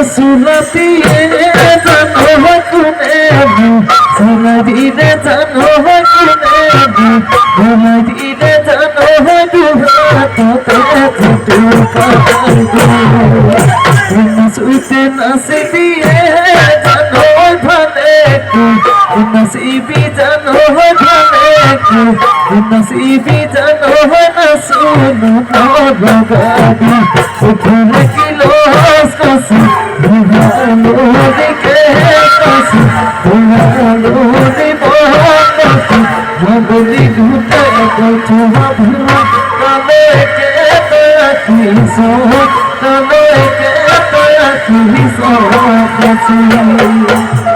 सुलतिए जानो कुने सुलदीने जानो कुने सुलदीने जानो दुहा तो तू का सुते नसीबी जानो भले नसीबी जानो भले नसीबी जानो न सुनो भगवानी फूल किलो कसम भुलालो दिखे कसम भुलालो दिबो कसम भगली दूते कोठा भुला तले के तकी सो तले के तकी सो कसम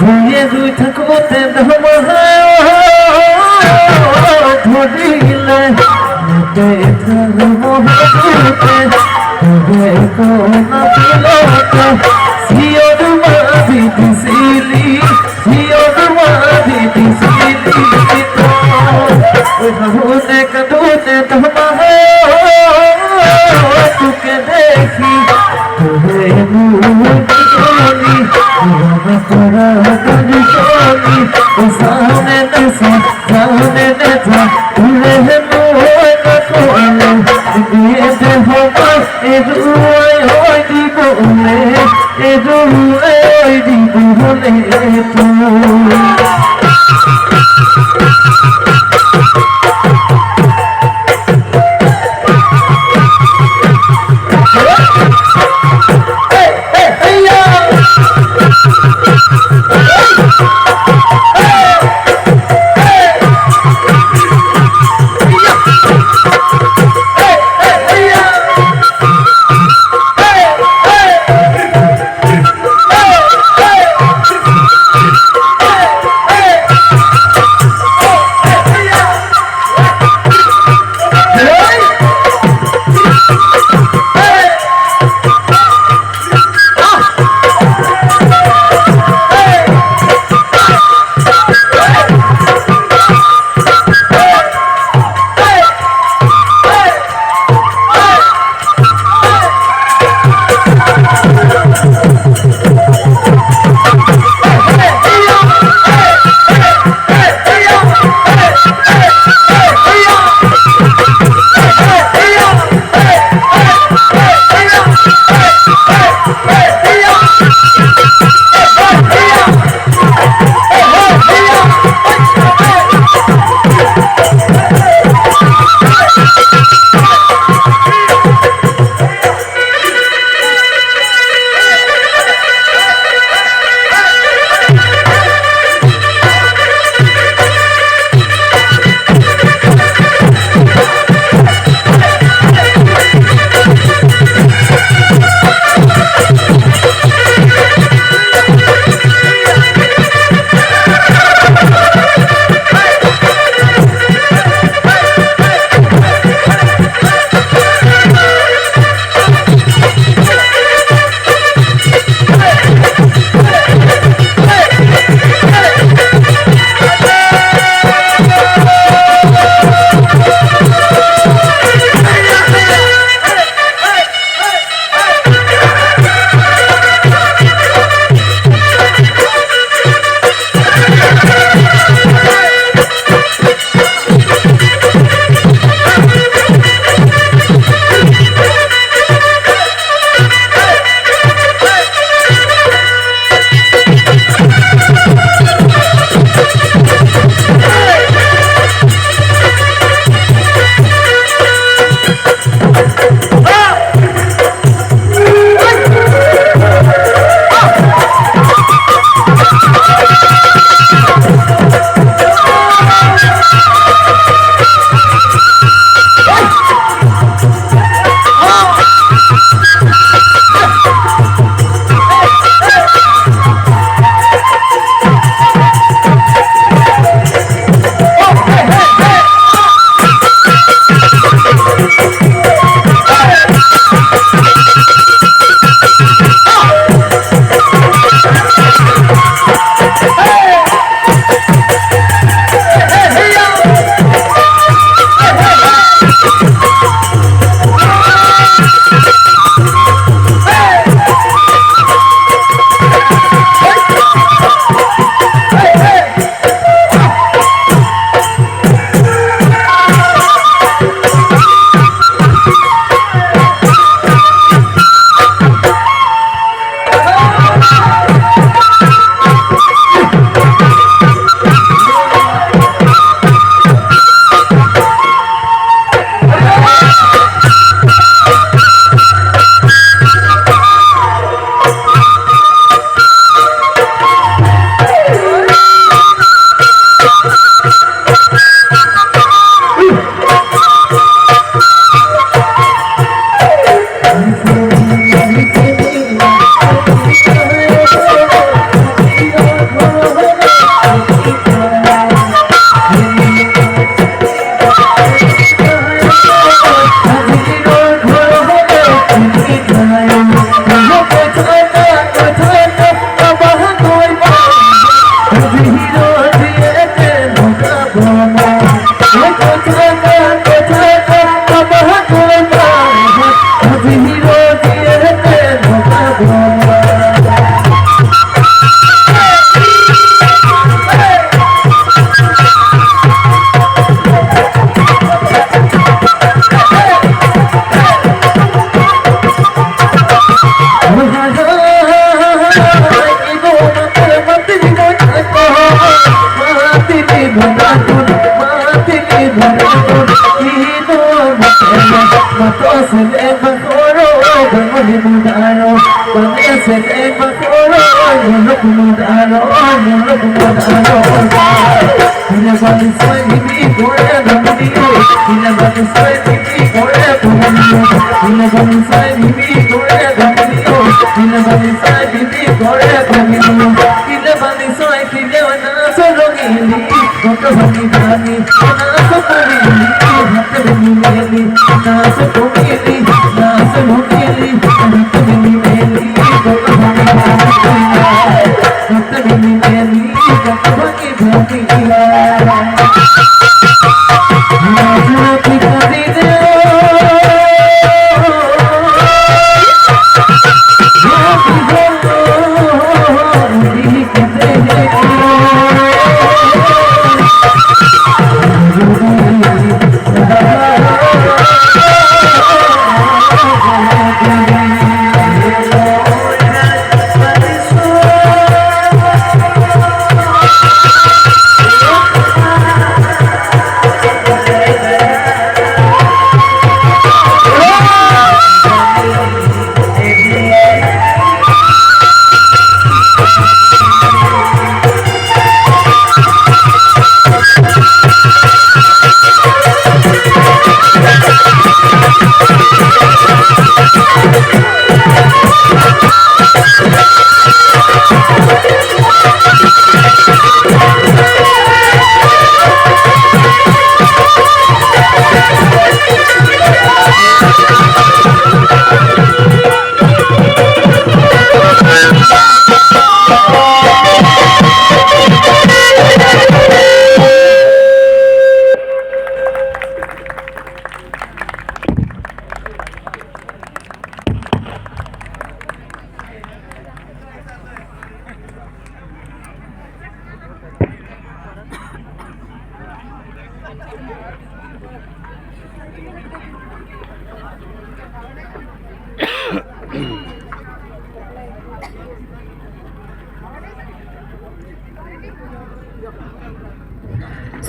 भूले दुई थकबो ते धमा धोदिले ते धमा होते तुगे को ना पिलोते सियोदमा दिसिली सियोदमा दिसिली तो होने कदोने धमा तुके देखी तुगे मुझे तोरा कभी सोनी सामने नसा सामने नसा तुझे मोह न कोले ये तो हम होई दी बोले दी बोले तू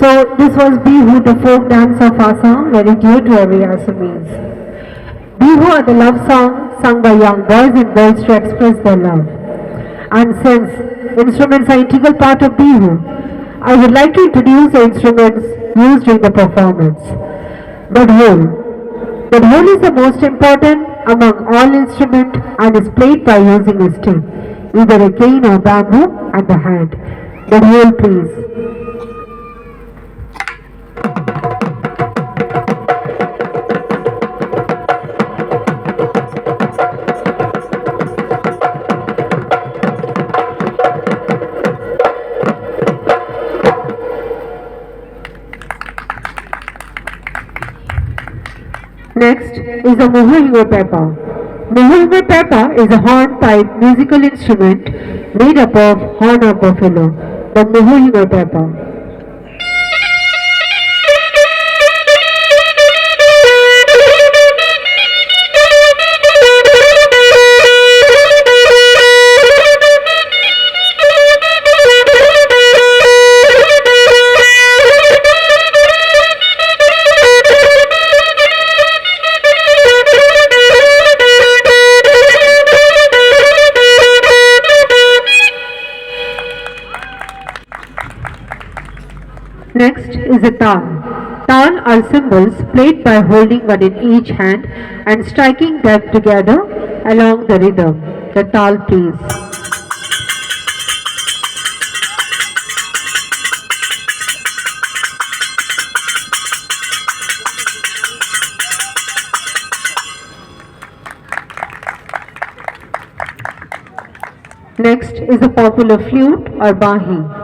So this was Bihu, the folk dance of Assam, very dear to every Assamese. Bihu are the love song sung by young boys and girls to express their love. And since instruments are integral part of Bihu, I would like to introduce the instruments used in the performance. The dhol. The dhol is the most important among all instruments and is played by using a stick, either a cane or bamboo, and the hand. The dhol, please. Next is a Muhuringo pepper. Muhuringo pepper is a hornpipe musical instrument made up of horn of buffalo. The Muhuringo pepper. Next is a tal. Tal are cymbals played by holding one in each hand and striking them together along the rhythm. The tal, please. Next is the popular flute or bahi.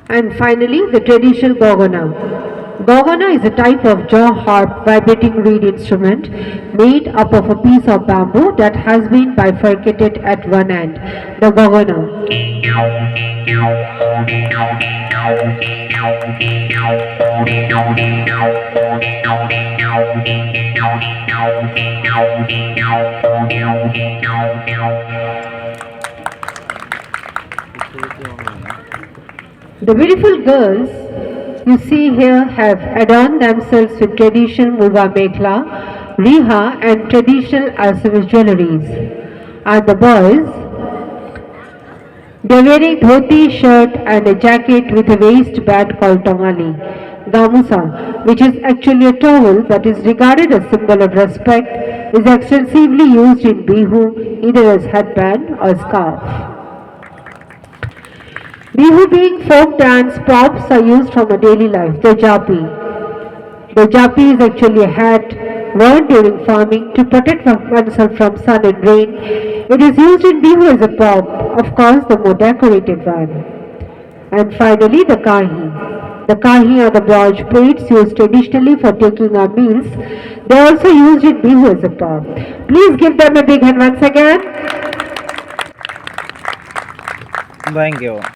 And finally, the traditional gogana. Gogana is a type of jaw harp vibrating reed instrument made up of a piece of bamboo that has been bifurcated at one end. The gogana. The beautiful girls you see here have adorned themselves with traditional Mulva Mekhla, Riha and traditional Assamese jewelries. And the boys, they are wearing dhoti, shirt and a jacket with a waistband called Tongali, Gamusa, which is actually a towel but is regarded as symbol of respect, is extensively used in Bihu either as headband or scarf. Bihu being folk dance props are used from a daily life, the japi. The japi is actually a hat worn during farming to protect oneself from sun and rain. It is used in Bihu as a prop, of course the more decorated one. And finally the kahi. The kahi are the bronze plates used traditionally for taking our meals. They are also used in Bihu as a prop. Please give them a big hand once again. Thank you.